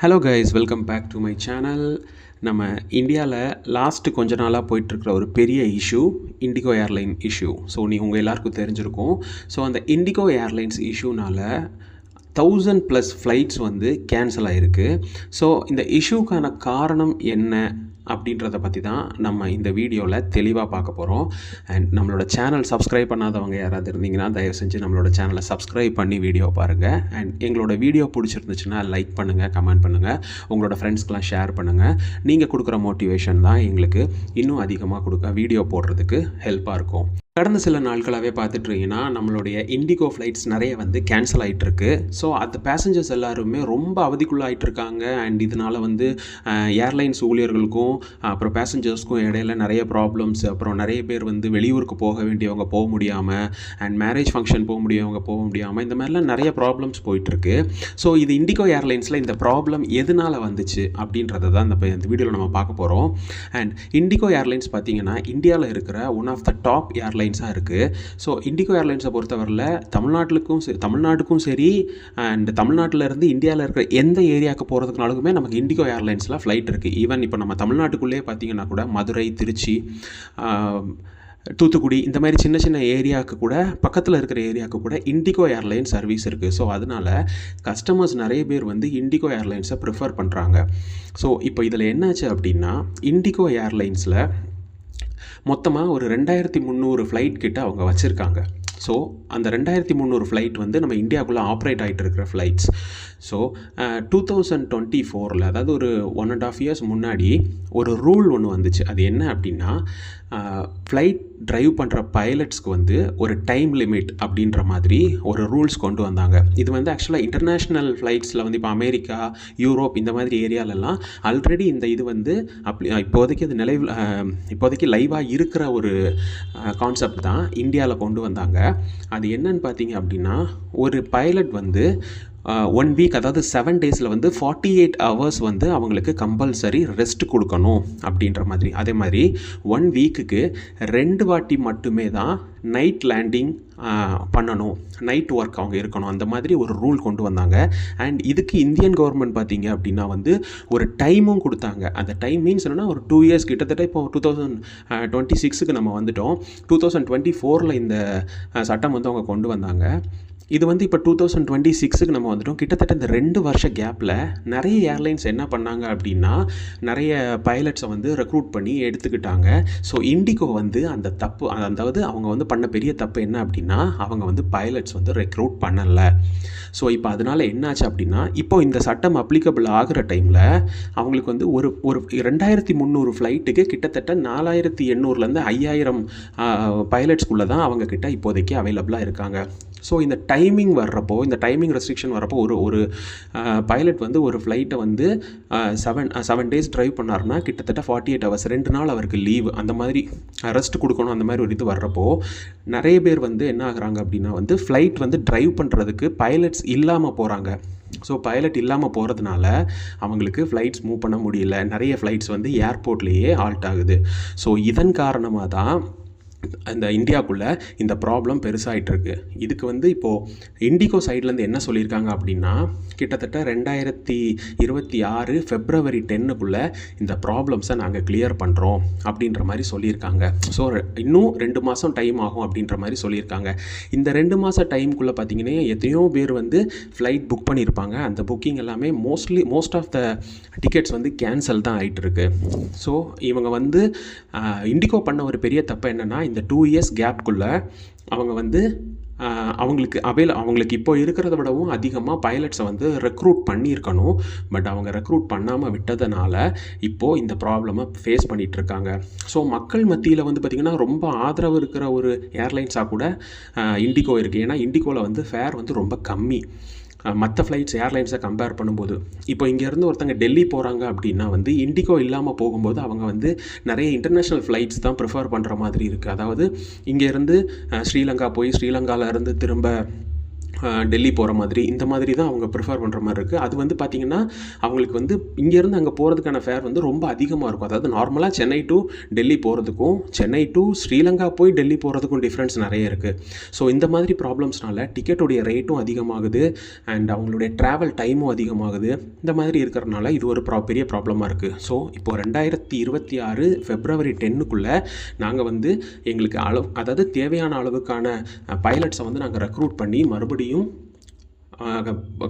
Hello guys, welcome back to my channel. நம்ம இந்தியாவில் last கொஞ்ச நாளாக போயிட்டுருக்கிற ஒரு பெரிய issue IndiGo airline issue. So உங்கள் எல்லாருக்கும் தெரிஞ்சிருக்கும். ஸோ அந்த இண்டிகோ ஏர்லைன்ஸ் இஷ்யூனால் 1000+ ஃப்ளைட்ஸ் வந்து கேன்சல் ஆகிருக்கு. ஸோ இந்த இஷ்யூக்கான காரணம் என்ன அப்படின்றத பற்றி தான் நம்ம இந்த வீடியோவில் தெளிவாக பார்க்க போகிறோம். அண்ட் நம்மளோட சேனல் சப்ஸ்கிரைப் பண்ணாதவங்க யாராவது இருந்தீங்கன்னா தயவு செஞ்சு நம்மளோட சேனலை சப்ஸ்கிரைப் பண்ணி வீடியோ பாருங்கள். அண்ட் எங்களோட வீடியோ பிடிச்சிருந்துச்சுன்னா லைக் பண்ணுங்கள், கமெண்ட் பண்ணுங்கள், உங்களோட ஃப்ரெண்ட்ஸ்க்கெலாம் ஷேர் பண்ணுங்கள். நீங்கள் கொடுக்குற மோட்டிவேஷன் தான் எங்களுக்கு இன்னும் அதிகமாக வீடியோ போடுறதுக்கு ஹெல்ப்பாக இருக்கும். கடந்த சில நாட்களாகவே பார்த்துட்ருக்கீங்கன்னா நம்மளுடைய இண்டிகோ ஃப்ளைட்ஸ் நிறைய வந்து கேன்சல் ஆகிட்டுருக்கு. ஸோ அந்த பேசஞ்சர்ஸ் எல்லாருமே ரொம்ப அவதிக்குள்ளாயிட்ருக்காங்க. அண்ட் இதனால் வந்து ஏர்லைன்ஸ் ஊழியர்களுக்கும் அப்புறம் பேசஞ்சர்ஸ்க்கும் இடையில நிறைய ப்ராப்ளம்ஸ், அப்புறம் நிறைய பேர் வந்து வெளியூருக்கு போக வேண்டியவங்க போக முடியாமல், அண்ட் மேரேஜ் ஃபங்க்ஷன் போக முடியாமல், இந்த மாதிரிலாம் நிறைய ப்ராப்ளம்ஸ் போயிட்டுருக்கு. ஸோ இது இண்டிகோ ஏர்லைன்ஸில் இந்த ப்ராப்ளம் எதனால் வந்துச்சு அப்படின்றத தான் இந்த வீடியோவில் நம்ம பார்க்க போகிறோம். அண்ட் இண்டிகோ ஏர்லைன்ஸ் பார்த்திங்கன்னா இந்தியாவில் இருக்கிற ஒன் ஆஃப் த டாப் ஏர்லைன்ஸாக இருக்குது. ஸோ இண்டிகோ ஏர்லைன்ஸை பொறுத்தவரையில் தமிழ்நாட்டுக்கும் சரி அண்ட் தமிழ்நாட்டிலேருந்து இந்தியாவில் இருக்கிற எந்த ஏரியாவுக்கு போகிறதுக்குனாலுமே நமக்கு இண்டிகோ ஏர்லைன்ஸில் ஃப்ளைட் இருக்குது. ஈவன் இப்போ நம்ம தமிழ்நாட்டுக்குள்ளேயே பார்த்திங்கன்னா கூட மதுரை, திருச்சி, தூத்துக்குடி இந்த மாதிரி சின்ன சின்ன ஏரியாவுக்கு கூட, பக்கத்தில் இருக்கிற ஏரியாவுக்கு கூட இண்டிகோ ஏர்லைன்ஸ் சர்வீஸ் இருக்குது. ஸோ அதனால் கஸ்டமர்ஸ் நிறைய பேர் வந்து இண்டிகோ ஏர்லைன்ஸை ப்ரிஃபர் பண்ணுறாங்க. ஸோ இப்போ இதில் என்னாச்சு அப்படின்னா இண்டிகோ ஏர்லைன்ஸில் மொத்தமாக ஒரு 2300 ஃப்ளைட் கிட்ட அவங்க வச்சுருக்காங்க. ஸோ அந்த 2300 ஃப்ளைட் வந்து நம்ம இந்தியாவுக்குள்ளே ஆப்ரேட் ஆகிட்டு இருக்கிற ஃப்ளைட்ஸ். ஸோ 2024 அதாவது ஒரு 1.5 years முன்னாடி ஒரு ரூல் ஒன்று வந்துச்சு. அது என்ன அப்படின்னா ஃப்ளைட் ட்ரைவ் பண்ணுற பைலட்ஸ்க்கு வந்து ஒரு டைம் லிமிட் அப்படின்ற மாதிரி ஒரு ரூல்ஸ் கொண்டு வந்தாங்க. இது வந்து ஆக்சுவலாக இன்டர்நேஷ்னல் ஃப்ளைட்ஸில் வந்து இப்போ அமெரிக்கா, யூரோப் இந்த மாதிரி ஏரியாலெல்லாம் ஆல்ரெடி இந்த இது வந்து இப்போதைக்கு அது இப்போதைக்கு லைவாக இருக்கிற ஒரு கான்செப்ட் தான் இந்தியாவில் கொண்டு வந்தாங்க. அது என்னன்னு பார்த்தீங்க அப்படின்னா ஒரு பைலட் வந்து 1 week, அதாவது 7 daysல வந்து 48 hours வந்து அவங்களுக்கு கம்பல்சரி ரெஸ்ட் கொடுக்கணும் அப்படின்ற மாதிரி. அதே மாதிரி 1 weekக்கு 2 வாட்டி மட்டுமே தான் நைட் லேண்டிங் பண்ணணும், நைட் ஒர்க் அவங்க இருக்கணும், அந்த மாதிரி ஒரு ரூல் கொண்டு வந்தாங்க. அண்ட் இதுக்கு இந்தியன் கவர்மெண்ட் பார்த்தீங்க அப்படின்னா வந்து ஒரு டைமும் கொடுத்தாங்க. அந்த டைம் மீன்ஸ் என்னென்னா ஒரு 2 years கிட்டத்தட்ட இப்போ 2026க்கு நம்ம வந்துட்டோம். 2024 இந்த சட்டம் வந்து அவங்க கொண்டு வந்தாங்க. இது வந்து இப்போ 2026க்கு நம்ம வந்துட்டோம். கிட்டத்தட்ட இந்த 2 வருஷ கேப்பில் நிறைய ஏர்லைன்ஸ் என்ன பண்ணாங்க அப்படின்னா நிறைய பைலட்ஸை வந்து ரெக்ரூட் பண்ணி எடுத்துக்கிட்டாங்க. ஸோ இண்டிகோ வந்து அந்த தப்பு, அதாவது அவங்க வந்து பண்ண பெரிய தப்பு என்ன அப்படின்னா அவங்க வந்து பைலட்ஸ் வந்து ரெக்ரூட் பண்ணலை. ஸோ இப்போ அதனால் என்னாச்சு அப்படின்னா இப்போ இந்த சட்டம் அப்ளிகபிள் ஆகிற டைமில் அவங்களுக்கு வந்து ஒரு 2300 ஃப்ளைட்டுக்கு கிட்டத்தட்ட 4800லேருந்து 5000 பைலட்ஸ்குள்ளே தான் அவங்கக்கிட்ட இப்போதைக்கு அவைலபிளாக இருக்காங்க. ஸோ இந்த டைமிங் வர்றப்போ, இந்த டைமிங் ரெஸ்ட்ரிக்ஷன் வரப்போ ஒரு பைலட் வந்து ஒரு ஃப்ளைட்டை வந்து 7 days ட்ரைவ் பண்ணார்னா கிட்டத்தட்ட 48 hours, 2 நாள் அவருக்கு லீவு, அந்த மாதிரி ரெஸ்ட் கொடுக்கணும், அந்த மாதிரி ஒரு இது வர்றப்போ நிறைய பேர் வந்து என்ன ஆகுறாங்க அப்படின்னா வந்து ஃப்ளைட் வந்து ட்ரைவ் பண்ணுறதுக்கு பைலட்ஸ் இல்லாமல் போகிறாங்க. ஸோ பைலட் இல்லாமல் போகிறதுனால அவங்களுக்கு ஃப்ளைட்ஸ் மூவ் பண்ண முடியல. நிறைய ஃப்ளைட்ஸ் வந்து ஏர்போர்ட்லேயே ஹால்ட் ஆகுது. ஸோ இதன் காரணமாக தான் இந்த இந்தியாவுக்குள்ளே இந்த ப்ராப்ளம் பெருசாகிட்டுருக்கு. இதுக்கு வந்து இப்போது இண்டிகோ சைட்லேருந்து என்ன சொல்லியிருக்காங்க அப்படின்னா கிட்டத்தட்ட 2026 February 10க்குள்ளே இந்த ப்ராப்ளம்ஸை நாங்கள் கிளியர் பண்ணுறோம் அப்படின்ற மாதிரி சொல்லியிருக்காங்க. ஸோ இன்னும் 2 மாதம் டைம் ஆகும் அப்படின்ற மாதிரி சொல்லியிருக்காங்க. இந்த 2 மாத டைமுக்குள்ளே பார்த்திங்கன்னா எத்தனையோ பேர் வந்து ஃப்ளைட் புக் பண்ணியிருப்பாங்க. அந்த புக்கிங் எல்லாமே மோஸ்ட் ஆஃப் த டிக்கெட்ஸ் வந்து கேன்சல் தான் ஆகிட்டுருக்கு. ஸோ இவங்க வந்து இண்டிகோ பண்ண ஒரு பெரிய தப்பு என்னென்னா இந்த 2 years கேப்குள்ளே அவங்க வந்து அவங்களுக்கு இப்போ இருக்கிறத விடவும் அதிகமாக பைலட்ஸை வந்து ரெக்ரூட் பண்ணியிருக்கணும். பட் அவங்க ரெக்ரூட் பண்ணாமல் விட்டதுனால இப்போது இந்த ப்ராப்ளமை ஃபேஸ் பண்ணிகிட்ருக்காங்க. ஸோ மக்கள் மத்தியில் வந்து பார்த்திங்கன்னா ரொம்ப ஆதரவு இருக்கிற ஒரு ஏர்லைன்ஸாக கூட இண்டிகோ இருக்குது. ஏன்னா இண்டிகோவில் வந்து ஃபேர் வந்து ரொம்ப கம்மி மற்ற ஃப்ளைட்ஸ் ஏர்லைன்ஸை கம்பேர் பண்ணும்போது. இப்போ இங்கேருந்து ஒருத்தங்க டெல்லி போகிறாங்க அப்படின்னா வந்து இண்டிகோ இல்லாமல் போகும்போது அவங்க வந்து நிறைய இன்டர்நேஷ்னல் ஃப்ளைட்ஸ் தான் ப்ரிஃபர் பண்ணுற மாதிரி இருக்குது. அதாவது இங்கேருந்து ஸ்ரீலங்கா போய் ஸ்ரீலங்காவிலேருந்து திரும்ப டெல்லி போகிற மாதிரி இந்த மாதிரி தான் அவங்க ப்ரிஃபர் பண்ணுற மாதிரி இருக்குது. அது வந்து பார்த்திங்கன்னா அவங்களுக்கு வந்து இங்கேருந்து அங்கே போகிறதுக்கான ஃபேர் வந்து ரொம்ப அதிகமாக இருக்கும். அதாவது நார்மலாக சென்னை டு டெல்லி போகிறதுக்கும் சென்னை டு ஸ்ரீலங்கா போய் டெல்லி போகிறதுக்கும் டிஃப்ரென்ஸ் நிறைய இருக்குது. ஸோ இந்த மாதிரி ப்ராப்ளம்ஸ்னால டிக்கெட்டுடைய ரேட்டும் அதிகமாகுது அண்ட் அவங்களுடைய ட்ராவல் டைமும் அதிகமாகுது. இந்த மாதிரி இருக்கிறனால இது ஒரு பெரிய ப்ராப்ளமாக இருக்குது. ஸோ இப்போது 2026 February 10க்குள்ளே நாங்கள் வந்து எங்களுக்கு அதாவது தேவையான அளவுக்கான பைலட்ஸை வந்து நாங்கள் ரெக்ரூட் பண்ணி மறுபடியும்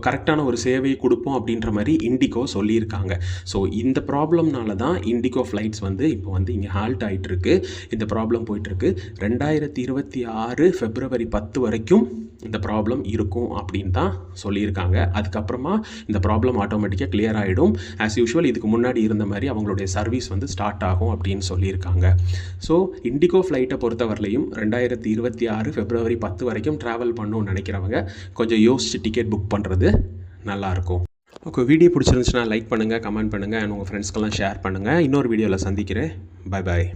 கரெக்டான ஒரு சேவையை கொடுப்போம் அப்படின்ற மாதிரி இண்டிகோ சொல்லியிருக்காங்க. ஸோ இந்த ப்ராப்ளம்னால தான் இண்டிகோ ஃப்ளைட்ஸ் வந்து இப்போ வந்து இங்கே ஹால்ட் ஆகிட்டுருக்கு. இந்த ப்ராப்ளம் போயிட்டுருக்கு. 2026 February 10 வரைக்கும் இந்த ப்ராப்ளம் இருக்கும் அப்படின்னு தான் சொல்லியிருக்காங்க. அதுக்கப்புறமா இந்த ப்ராப்ளம் ஆட்டோமேட்டிக்காக கிளியர் ஆகிடும். ஆஸ் யூஷுவல் இதுக்கு முன்னாடி இருந்த மாதிரி அவங்களுடைய சர்வீஸ் வந்து ஸ்டார்ட் ஆகும் அப்படின்னு சொல்லியிருக்காங்க. ஸோ இண்டிகோ ஃப்ளைட்டை பொறுத்தவரையிலையும் 2026 February 10 வரைக்கும் ட்ராவல் பண்ணணும்னு நினைக்கிறவங்க கொஞ்சம் யோசிச்சு டிக்கெட் புக் பண்ணுறது நல்லாயிருக்கும். ஓகே, வீடியோ பிடிச்சிருந்துச்சுன்னா லைக் பண்ணுங்கள், கமெண்ட் பண்ணுங்கள் அண்ட் உங்கள் ஃப்ரெண்ட்ஸ்க்கெல்லாம் ஷேர் பண்ணுங்கள். இன்னொரு வீடியோவில் சந்திக்கிறேன். Bye bye.